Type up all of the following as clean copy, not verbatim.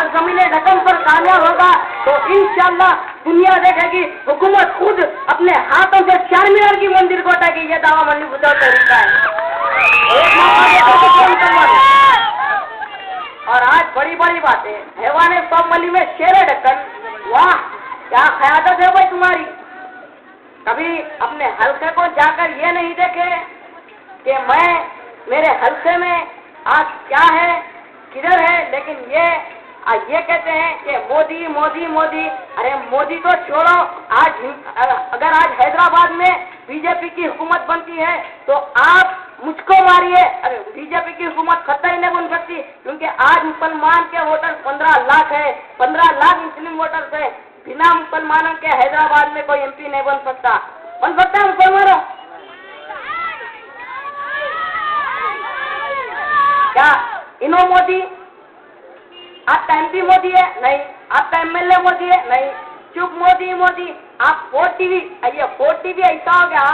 और ज़मीन रकम पर कामयाब होगा तो इंशाअल्लाह दुनिया देखेगी हुकूमत खुद अपने हाथों से 4 मीनार की मंदिर को हटाएगी। ये दावा मंडी बुझाओ तरीका है। एक और आज बड़ी बड़ी बातें हैवाने सोमवली में शेर ढक्कन, वाह क्या ख्यादत है भाई तुम्हारी। कभी अपने हल्के को जाकर ये नहीं देखे कि मेरे हल्के में आज क्या है किधर है, लेकिन ये कहते हैं कि मोदी मोदी मोदी। अरे मोदी तो छोड़ो, अगर आज हैदराबाद में बीजेपी की हुकूमत बनती है तो आप मुझको मारिए, अरे बीजेपी की हुकूमत खत्म ही नहीं बन सकती, क्योंकि आज मुसलमान के वोटर 15 लाख है, 15 लाख मुस्लिम वोटर्स है। बिना मुसलमानों के हैदराबाद में कोई एमपी नहीं बन सकता है मुसलमानों? क्या इनो मोदी आपका एमपी मोदी है? नहीं। आपका एमएलए मोदी है? नहीं। चुप मोदी मोदी। आप 4TV ऐसा हो गया,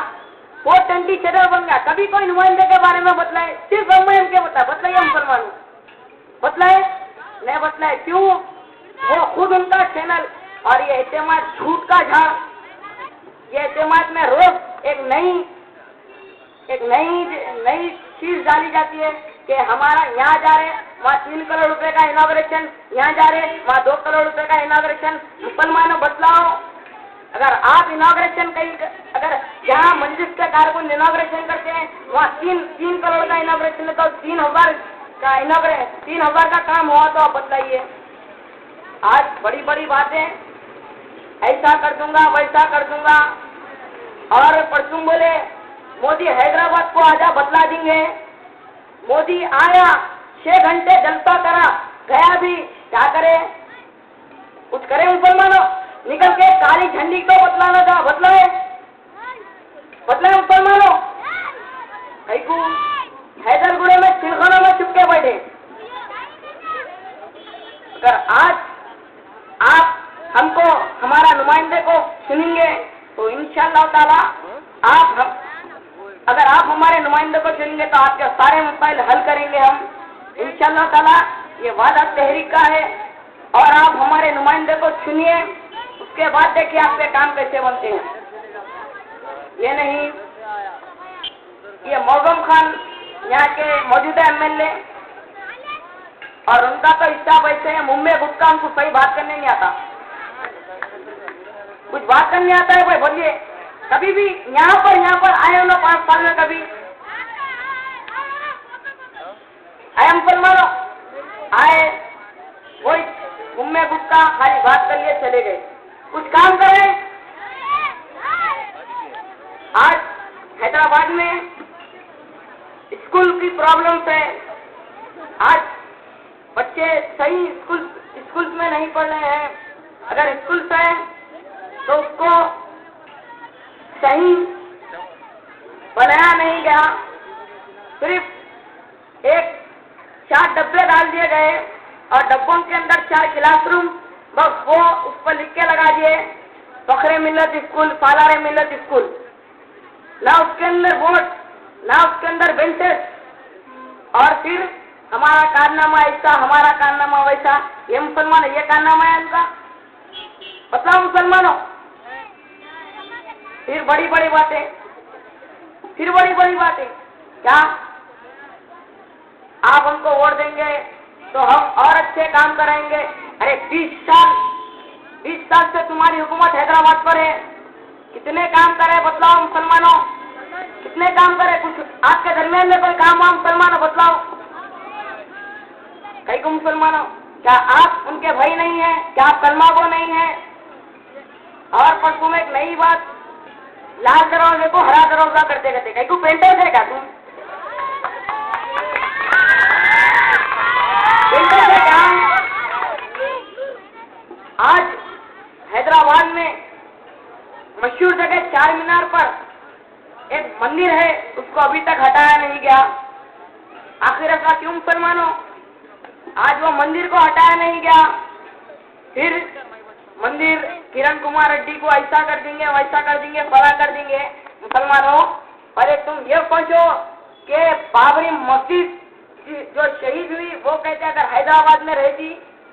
420 चैनल बन गया। कभी कोई नुमाइंदे के बारे में बतलाए? सिर्फ एम के बतलाइए मुसलमानों, बतलाए नहीं बतलाए क्यों? वो खुद उनका चैनल और ये एतमाद झूठ का झाड़। ये एतमाद में रोज एक नई चीज डाली जाती है कि हमारा यहाँ जा रहे वहाँ 3 करोड़ रुपए का इनॉग्रेशन, यहाँ जा रहे वहाँ 2 करोड़ रुपए का इनॉग्रेशन। मुसलमानों बतलाओ, अगर आप इनॉग्रेशन अगर जहाँ मंजिल के कारकुन इनॉग्रेशन करते हैं वहाँ 3 करोड़ का इनॉग्रेशन है तो 3,000 का काम हुआ तो आप बतलाइए। आज बड़ी बड़ी बातें, ऐसा कर दूंगा वैसा कर दूंगा, और परसों बोले मोदी हैदराबाद को आजा बतला देंगे। मोदी आया 6 घंटे जलसा करा, गया भी, क्या करे? कुछ करे मुसलमानों? निकल के काली झंडी को बतलाना था, बतलाए मुसलमानों? कैकू हैदरगुड़े में सिलखानों में चुपके बैठे। अगर आज आप हमको हमारा नुमाइंदे को सुनेंगे तो इंशाअल्लाह ताला अगर आप हमारे नुमाइंदे को चुनेंगे तो आपके सारे मसाइल हल करेंगे हम इंशाअल्लाह ताला। ये वादा तहरीक का है और आप हमारे नुमाइंदे को चुनिए, उसके बाद देखिए आपके काम कैसे बनते हैं। ये नहीं, ये मौजूम खान यहाँ के मौजूदा एमएलए और उनका तो हिसाब ऐसे है, मुंबई गुटका उनको सही बात करने नहीं आता, कुछ बात करने आता है भाई? बोलिए कभी भी यहाँ पर आए हो ना 5 साल में कभी आए मुसलमानों? आए वही मुंबई गुटका खाली बात कर लिए चले गए, कुछ काम करें? आज हैदराबाद में स्कूल की प्रॉब्लम है। आज बच्चे सही स्कूल में नहीं पढ़ रहे हैं। अगर स्कूल है तो उसको सही बनाया नहीं गया, सिर्फ 4 डब्बे डाल दिए गए और डब्बों के अंदर 4 क्लासरूम, बस वो उस पर लिख के लगा दिए फखरे मिल्लत स्कूल, सालारे मिल्लत स्कूल। ना उसके अंदर बोर्ड, ना उसके अंदर बेंचेस, और फिर हमारा कारनामा ऐसा, हमारा कारनामा वैसा। ये मुसलमान, ये कारनामा है उनका? बताओ मुसलमानों। फिर बड़ी बड़ी बातें, क्या आप हमको वोट देंगे तो हम और अच्छे काम कराएंगे? अरे 20 साल से तुम्हारी हुकूमत हैदराबाद पर है, कितने काम करे बतलाओ मुसलमानों, कितने काम करे? कुछ आपके दरमियान में कोई काम हुआ मुसलमानों? बतलाओ कई को मुसलमानों, क्या आप उनके भाई नहीं है? क्या आप कलमागो नहीं है? और परसों में एक नई बात, लाल दरवाजे को हरा दरवाजा करते करते कई को पेंटर है क्या तुम? पेंटर है क्या? आज हैदराबाद में मशहूर जगह 4 मीनार पर एक मंदिर है, उसको अभी तक हटाया नहीं गया। आखिर ऐसा क्यों मुसलमानों? आज वो मंदिर को हटाया नहीं गया, फिर मंदिर किरण कुमार रेड्डी को ऐसा कर देंगे, वैसा कर देंगे, फला कर देंगे। मुसलमानों अरे तुम ये सोचो कि बाबरी मस्जिद जो शहीद हुई वो कहते अगर हैदराबाद में रहती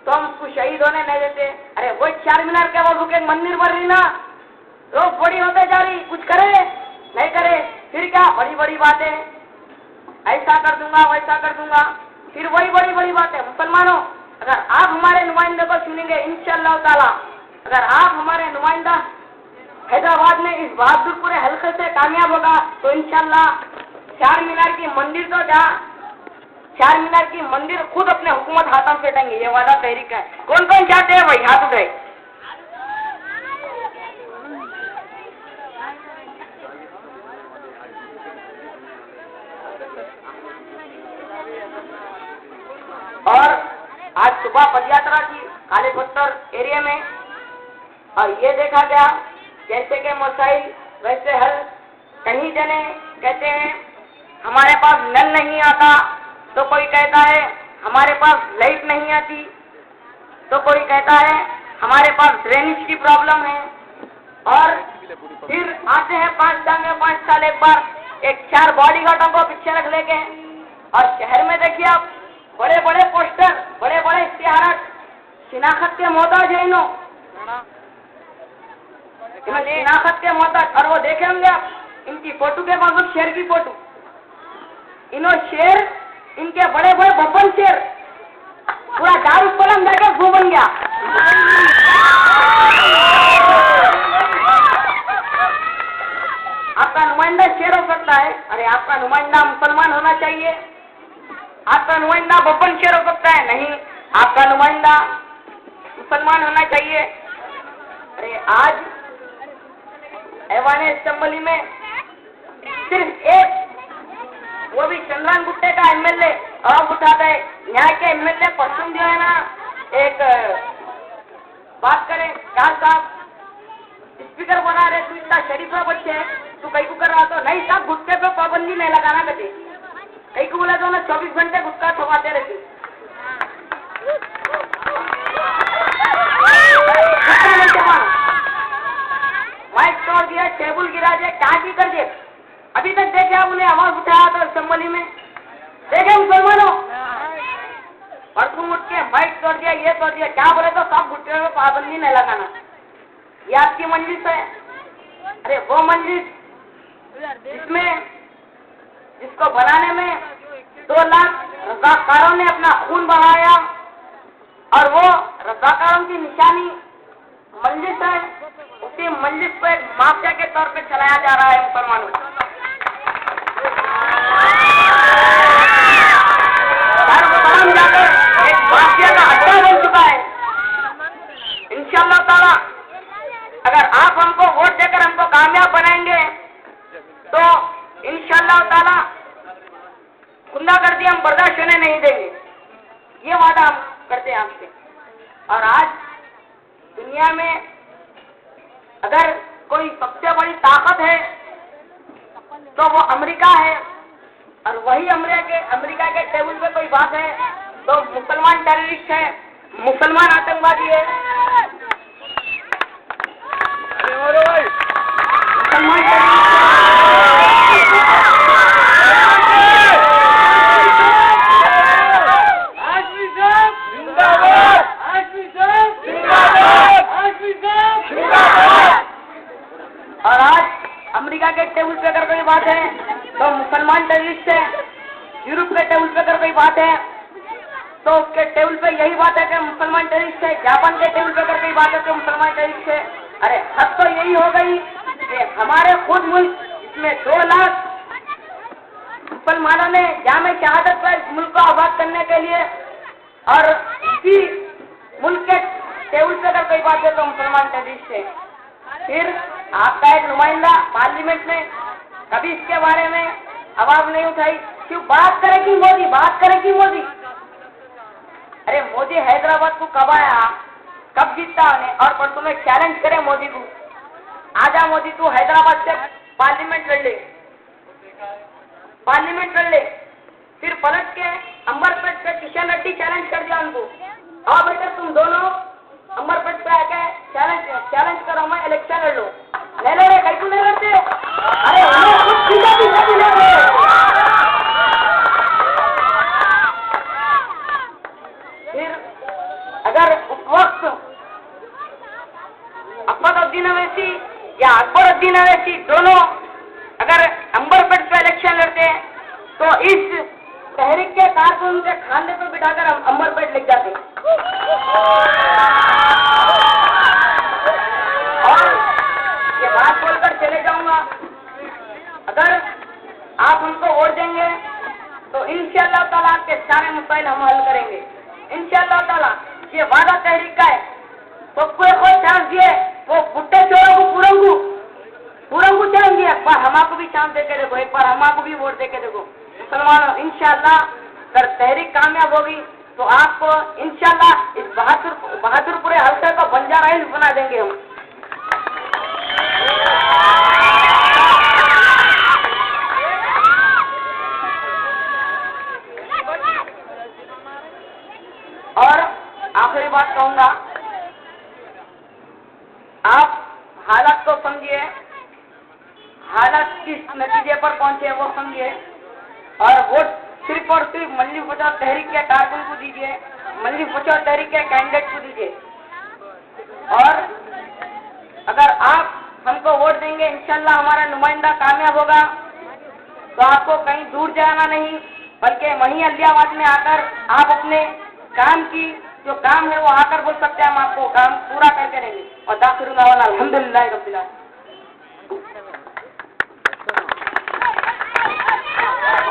तो हम उसको शहीद होने नहीं देते। अरे वो 4 मीनार के वो रुके मंदिर बन रही ना, रोज बड़ी होते जा रही, कुछ करे नहीं करे, फिर क्या बड़ी बड़ी बातें, ऐसा कर दूंगा वैसा कर दूंगा, फिर वही बड़ी बड़ी बातें। मुसलमानों, अगर आप हमारे नुमाइंदे को चुनेंगे इंशाअल्लाह ताला, अगर आप हमारे नुमाइंदा हैदराबाद में इस बहादुरपुर हल्के से कामयाब होगा तो इंशाअल्लाह 4 मीनार की मंदिर तो क्या, 4 मीनार की मंदिर खुद अपने हुकूमत हाथों से देंगे, ये वादा तहरीक है। कौन कौन चाहते हैं भाई, हाथ उठाए। और आज सुबह पदयात्रा की काले पत्थर एरिया में, और ये देखा गया जैसे के मसाइल वैसे हल। कहीं जने कहते हैं हमारे पास नल नहीं आता, तो कोई कहता है हमारे पास लाइट नहीं आती, तो कोई कहता है हमारे पास ड्रेनेज की प्रॉब्लम है। और फिर आते हैं 5 साल एक बार एक 4 बॉडीगार्डों को पीछे रख लेके, और शहर में देखिए आप बड़े बड़े पोस्टर, बड़े बड़े इश्तिहार, शिनाख्त के मोहताज है इन्हों, शिनाख्त के मोहताज। और वो देखे होंगे आप इनकी फोटो के बाद शेर की फोटो, इन्हों शेर, इनके बड़े बड़े बब्बन शेर, पूरा दारुसलाम जाकर घूम बन गया। आपका नुमाइंदा शेर हो सकता है, अरे आपका नुमाइंदा मुसलमान होना चाहिए। आपका नुमाइंदा बब्बन शेर हो सकता है, नहीं, आपका नुमाइंदा मुसलमान होना चाहिए। अरे आज ऐवान असेंबली में सिर्फ एक, वो भी चंद्रान गुट्टे का एमएलए अब उठाता है। यहाँ के एमएलए पश्चिम जो है ना, एक बात करें खान साहब स्पीकर बना रहे, तू इतना शरीफा बच्चे है, तू कहीं को कर रहा तो नहीं साहब, गुटके पे पाबंदी नहीं लगाना कभी, कहीं को बोला तो ना 24 घंटे गुटका छुपाते रहती। माइक तोड़ दिया, टेबल गिरा दिया, क्या की कर दिए। अभी तक देखे आप उन्हें आवाज उठाया तो असेंबली में, देखे मुसलमानों, परसों उठ के माइक तोड़ दिया, ये तोड़ दिया, क्या बोले तो सब गुटके में पाबंदी नहीं लगाना। ये आपकी मंजिल है। अरे वो मंजिल जिसमें, जिसको बनाने में 2 लाख रज़ाकारों ने अपना खून बहाया, और वो रज़ाकारों की निशानी मंजिल है, उसी मंजिल पे माफिया के तौर पे चलाया जा रहा है मुसलमानों। जाकर एक माफिया का अड्डा बन चुका है। इंशाअल्लाह ताला अगर आप हमको वोट देकर हमको कामयाब बनाएंगे तो इंशाअल्लाह ताला गुंडागर्दी हम बर्दाश्त होने नहीं देंगे, ये वादा हम करते हैं आपसे। और आज दुनिया में अगर कोई सबसे बड़ी ताकत है तो वो अमेरिका है, और वही अमेरिका के टेबल पे कोई बात है तो मुसलमान टेररिस्ट है, मुसलमान आतंकवादी है। मुसलमान और आज अमेरिका के टेबल पे अगर कोई बात है तो मुसलमान टेररिस्ट है, यूरोप के टेबल पे अगर कोई बात है तो उसके टेबल पे यही बात है कि मुसलमान टेररिस्ट है, जापान के टेबल पे अगर कोई बात है तो मुसलमान टेररिस्ट है। अरे हद तो यही हो गई कि हमारे खुद मुल्क, इसमें 2 लाख मुसलमानों ने जामे शहादत पर इस मुल्क को आबाद करने के लिए, और इसी मुल्क के टेबल पे अगर कोई बात है तो मुसलमान टेररिस्ट है। फिर आपका एक नुमाइंदा पार्लियामेंट में कभी इसके बारे में आवाज नहीं उठाई, क्यों? बात करेगी मोदी, बात करेगी मोदी। अरे मोदी हैदराबाद को कब आया, कब जीता उन्हें, और परसों में चैलेंज करे मोदी को, आजा मोदी तू हैदराबाद से पार्लियामेंट लड़ ले, पार्लियामेंट लड़ ले। फिर पलट के अंबरपेट से किशन रेड्डी चैलेंज कर दिया उनको, और बेटा तुम दोनों अंबरपेट पे आके चैलेंज करो, मैं इलेक्शन लड़ लो। ले लो रे, कहीं को नहीं लड़ते। अरे ले फिर अगर नसीरुद्दीन अवैसी या अकबरुद्दीन अवैसी दोनों अगर अंबरपेट पे इलेक्शन लड़ते हैं तो इस तहरीक के कारकुन के खाने पर बिठाकर हम अंबरपेट लेके जाते हैं। और ये बात बोलकर चले जाऊंगा, अगर आप हमको वोट देंगे तो इंशाअल्लाह ताला आपके सारे मसाइल हम हल करेंगे इंशाअल्लाह ताला। ये वादा तहरीक का है, तो कोई चांस दिए वो बुट्टे चोरों को पूरम को चांस दिए, एक बार हमारे भी चांस देके देखो, एक बार हमारे भी वोट देके देखो मुसलमानों। इंशाअल्लाह अगर तहरीक कामयाब होगी तो आपको इंशाअल्लाह इस बहादुरपुरे हल्के को बंजारा हिल्स बना देंगे हम। और आखिरी बात कहूंगा, आप हालत को समझिए, हालत किस नतीजे पर पहुंचे वो समझिए, और वोट सिर्फ और सिर्फ मंजिल बचाओ तहरीक के कारकुन को दीजिए, मंजिल बचाओ तहरीक के कैंडिडेट को दीजिए। और अगर आप हमको वोट देंगे इंशाअल्लाह हमारा नुमाइंदा कामयाब होगा, तो आपको कहीं दूर जाना नहीं बल्कि वहीं अलियाबाद में आकर आप अपने काम की जो काम है वो आकर बोल सकते हैं, हम आपको काम पूरा करके देंगे। और दाखिल अल्हम्दुलिल्लाह रब्बिल आलमीन।